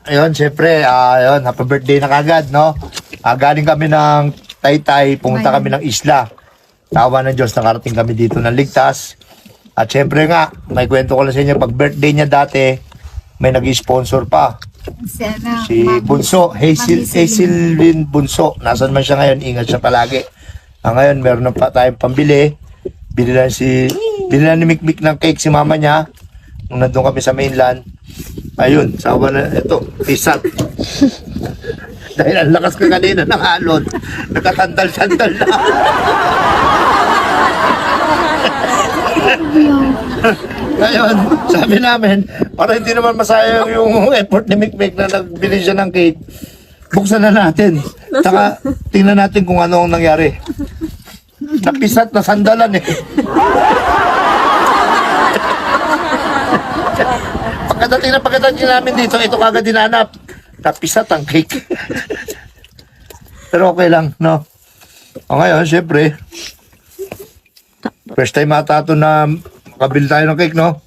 ayun, syempre, ayun, happy birthday na kagad, no? Galing kami ng Taytay, pumunta kami ng isla. Tawa ng Diyos, nakarating kami dito ng ligtas. At syempre nga, may kwento ko lang sa inyo, pag birthday niya dati, may nag-sponsor pa. Si Bunso, Hazelin Bunso. Nasaan man siya ngayon, ingat siya palagi. Ngayon, meron na pa tayong pambili. Binilan ni Mikmik ng cake si mama niya. Nung nandun kami sa mainland. Ayun, sawa na, ito, isat. Dahil ang lakas ka kanina ng alon. Nakatandal-sandal na. Ngayon, sabi namin, para hindi naman masayang yung effort ni Mikmik na nagbili siya ng cake, buksan na natin. Saka, tingnan natin kung ano ang nangyari. Napisat na sandalan eh. Pagkadating namin dito, ito kagad dinanap. Napisat ang cake. Pero okay lang, no? O ngayon, syempre, first time ata ito na makabili tayo ng cake, no?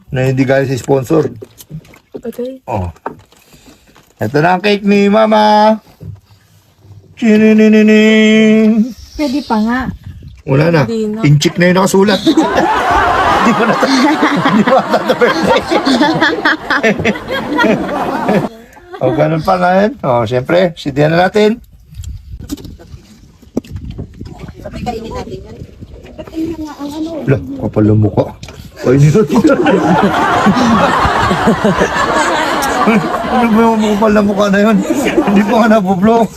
Na hindi galing sa sponsor. Okay. Oh. Ito na ang cake ni Mama. Chininining. Pwede pa nga. Wala na. Hindi na. Inchik na yung nakasulat. Hindi ko na birthday. O, ganun pa ngayon. O, siyempre, sindihan na natin. Sabay kainin natin yan. Wala, kapal ng mukha. Ay, ano ba yung kapal ng mukha na yun? Hindi ko nga nabublok.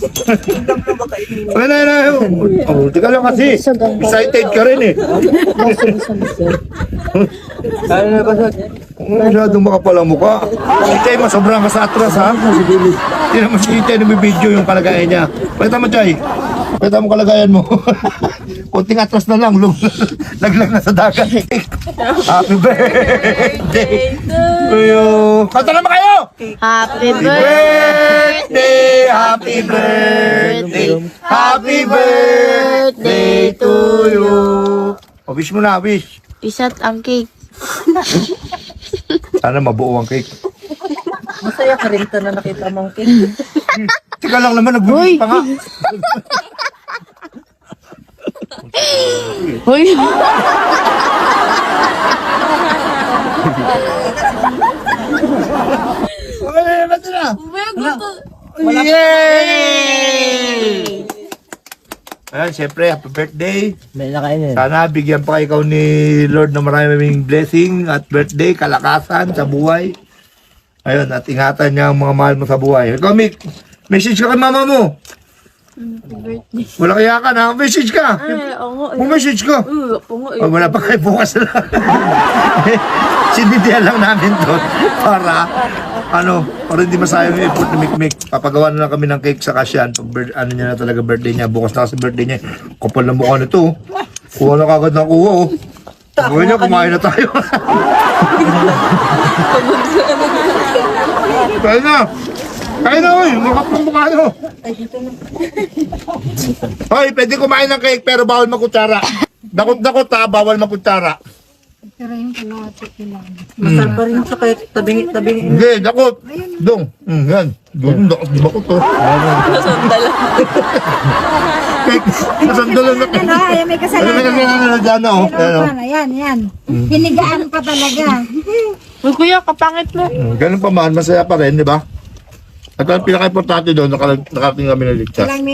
Ay, na. Oh, teka lang kasi. Excited ka rin eh. Ano na ba sa? Masyadong makapal ang mukha. Chay, masobrang ka sa atras ha. Hindi naman si Chay nabibidyo yung kalagayan niya. Pakita mo, Chay. Pakita mo kalagayan mo. Kunting atras na lang. Laglag na sa dagat. Happy birthday to you. Kanta naman kayo! Happy Birthday! Happy birthday! Happy birthday to you! O, wish mo na, wish. Pisat ang cake. Sana mabuo ang cake. Masaya ka rin ito na nakita mong cake. Tika lang naman, nag-wish pa nga. Hoy! Okay, ba't na? Yay! Ayan, siyempre, happy birthday. May nakainin. Sana bigyan pa ikaw ni Lord ng maraming blessing at birthday, kalakasan sa buhay. Ayun, at ingatan niya ang mga mahal mo sa buhay. Ikaw, Mick, message ka kay mama mo. Wala kaya ka na, message ka. Message ka. Wala pa kayo bukas na lang. Sindihan lang namin doon para hindi masayang yung effort ni Mikmik. Papagawa na lang kami ng cake sa kasyan. Pag niya na talaga birthday niya. Bukas na kasi birthday niya. Kapal na mukha nito. Kuha na kagad ng kuha. Gawin niya, kumain na tayo. Kaya na. Kaya na, oy. Makap ng mukha nyo. Hoy, pwede kumain ng cake pero bawal makutsara. Dakot-dakot ha, bawal makutsara. Pero yung kalahati kailangan. Masal pa rin sa cake. Tabing. Hindi, dakot. Dong. Yan. Doon, dakot to. Nasandala. Cake. Nasandalan na. Ano, ay may kasalanan. Ano, dyan na, oh. Yan. Hinigaan pa talaga. Uy, kuya, kapangit mo. Ganun pa man, masaya pa rin, di ba? At ang pinaka-importante doon, nakarating kami ng ligtas.